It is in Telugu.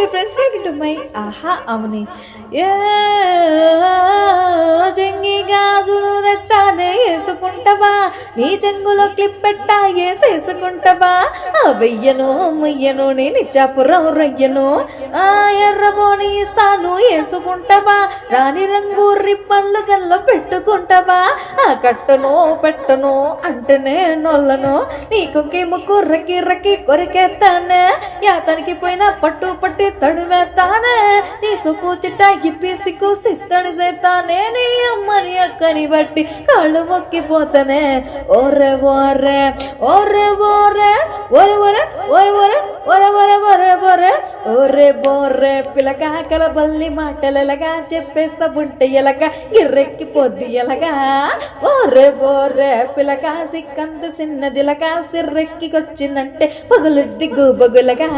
ఫ్రెండ్స్ వెల్కమ్ టు మై ఆహా అవని జంగి గాజులు తెచ్చానే వేసుకుంటావా నీ చెంగులో క్లిప్ పెట్టా వేసేసుకుంటావా వెయ్యను ముయ్యను నేను ఇచ్చాపురం రయ్యను ఆ ఎర్రబోని ఇస్తాను వేసుకుంటావా రాని రంగు రిప్పన్లు జల్ల పెట్టుకుంటావా ఆ కట్టను పెట్టను అంటేనే నొల్లను నీకు ముక్కు రక్కి రక్కి కొరికేస్తానే యాతనికి పోయినా పట్టు పట్టి తడివేస్తానే నీ సుకు చిట్ట ఇప్పి సిక్కు సిత్తడి చేస్తానే నీ అమ్మని అక్కని బట్టి కాళ్ళు మొక్కిపోతానే ఓరే ఓరే ఓరే ఓరే ఒరే ఒరే ఒరే ఒరే ఒరే ఒరే ఒరే ఒరే ఓరే బోరే పిలక కలబల్లి మాటలెలగా చెప్పేస్తా బుంట ఎలగా గిర్రెక్కి పొద్ది ఎలగా ఓరే బోరే పిలక సిక్కంత చిన్నదిలగా సిర్రెక్కికొచ్చిందంటే పగులుద్ది గుబగులగా